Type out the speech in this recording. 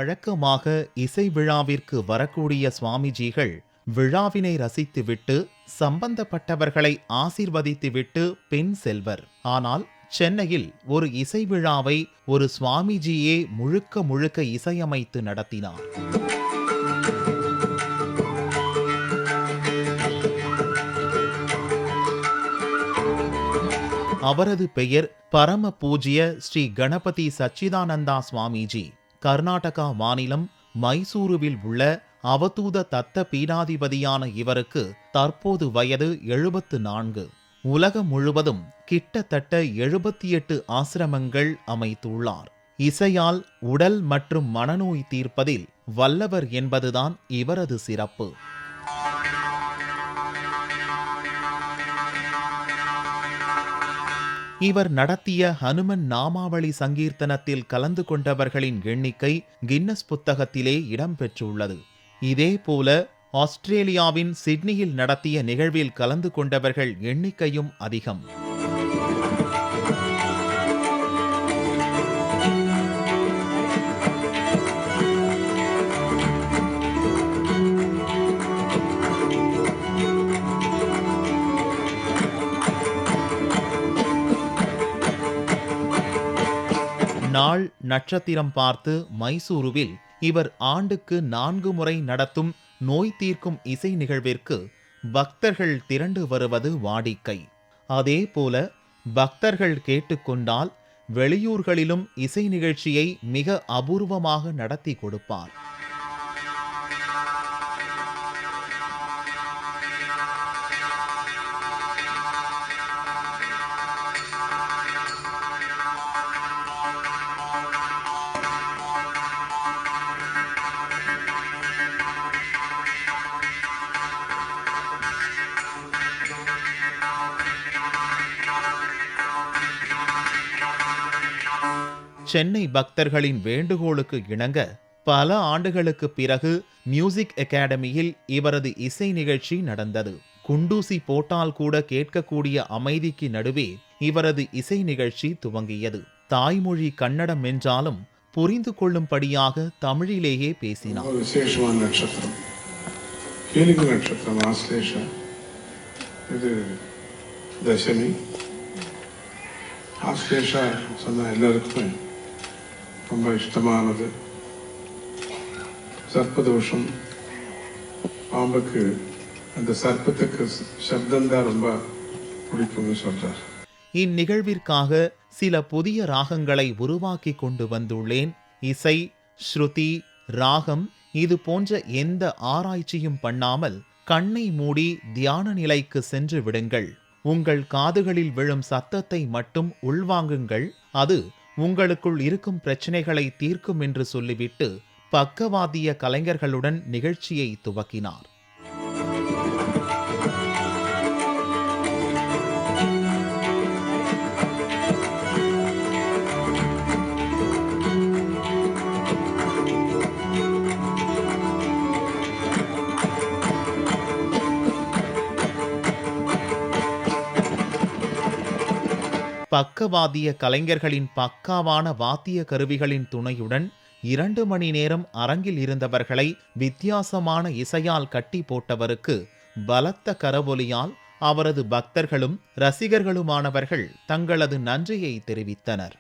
வழக்கமாக இசை விழாவிற்கு வரக்கூடிய சுவாமிஜிகள் விழாவினை ரசித்துவிட்டு சம்பந்தப்பட்டவர்களை ஆசீர்வதித்துவிட்டு பின் செல்வர். ஆனால் சென்னையில் ஒரு இசை விழாவை ஒரு சுவாமிஜியே முழுக்க முழுக்க இசையமைத்து நடத்தினார். அவரது பெயர் பரம பூஜ்ய ஸ்ரீ கணபதி சச்சிதானந்தா சுவாமிஜி. கர்நாடகா மாநிலம் மைசூருவில் உள்ள அவதூத தத்த பீடாதிபதியான இவருக்கு தற்போது வயது 74. உலகம் முழுவதும் கிட்டத்தட்ட 78 ஆசிரமங்கள் அமைத்துள்ளார். இசையால் உடல் மற்றும் மனநோய் தீர்ப்பதில் வல்லவர் என்பதுதான் இவரது சிறப்பு. இவர் நடத்திய ஹனுமன் நாமாவளி சங்கீர்த்தனத்தில் கலந்து கொண்டவர்களின் எண்ணிக்கை கின்னஸ் புத்தகத்திலே இடம்பெற்றுள்ளது. இதேபோல ஆஸ்திரேலியாவின் சிட்னியில் நடத்திய நிகழ்வில் கலந்து கொண்டவர்கள் எண்ணிக்கையும் அதிகம். நாள் நட்சத்திரம் பார்த்து மைசூருவில் இவர் ஆண்டுக்கு 4 முறை நடத்தும் நோய் தீர்க்கும் இசை நிகழ்விற்கு பக்தர்கள் திரண்டு வருவது வாடிக்கை. அதேபோல பக்தர்கள் கேட்டுக்கொண்டால் வெளியூர்களிலும் இசை நிகழ்ச்சியை மிக அபூர்வமாக நடத்தி கொடுப்பார். சென்னை பக்தர்களின் வேண்டுகோளுக்கு இணங்க பல ஆண்டுகளுக்கு பிறகு மியூசிக் அகாடமியில் இவரது இசை நிகழ்ச்சி நடந்தது. குண்டூசி போட்டால் கூட கேட்கக்கூடிய அமைதிக்கு நடுவே இவரது இசை நிகழ்ச்சி துவங்கியது. தாய்மொழி கன்னடம் என்றாலும் புரிந்து கொள்ளும்படியாக தமிழிலேயே பேசினார். விசேஷமான நட்சத்திரம், நட்சத்திரம் ஆஸ்லேஷா. இது தசமி. ஆஸ்லேஷா சொன்ன எல்லாருக்குமே ரொம்ப இஷ்டமானது. சர்ப்பதோஷம், பாம்புக்கு அந்த சர்ப்பத்துக்கு சப்தம்தான் ரொம்ப பிடிக்கும்னு சொல்றார். இந்நிகழ்விற்காக சில புதிய ராகங்களை உருவாக்கி கொண்டு வந்துள்ளேன். இசை, ஸ்ருதி, ராகம் இது போன்ற எந்த ஆராய்ச்சியும் பண்ணாமல் கண்ணை மூடி தியான நிலைக்கு சென்று விடுங்கள். உங்கள் காதுகளில் விழும் சத்தத்தை மட்டும் உள்வாங்குங்கள். அது உங்களுக்குள் இருக்கும் பிரச்சனைகளை தீர்க்கும் என்று சொல்லிவிட்டு பக்கவாதிய கலைஞர்களுடன் நிகழ்ச்சியை துவக்கினார். பக்கவாதிய கலைஞர்களின் பக்காவான வாத்திய கருவிகளின் துணையுடன் 2 மணி நேரம் அரங்கில் இருந்தவர்களை வித்தியாசமான இசையால் கட்டி போட்டவருக்கு பலத்த கரவொலியால் அவரது பக்தர்களும் ரசிகர்களுமானவர்கள் தங்களது நன்றியை தெரிவித்தனர்.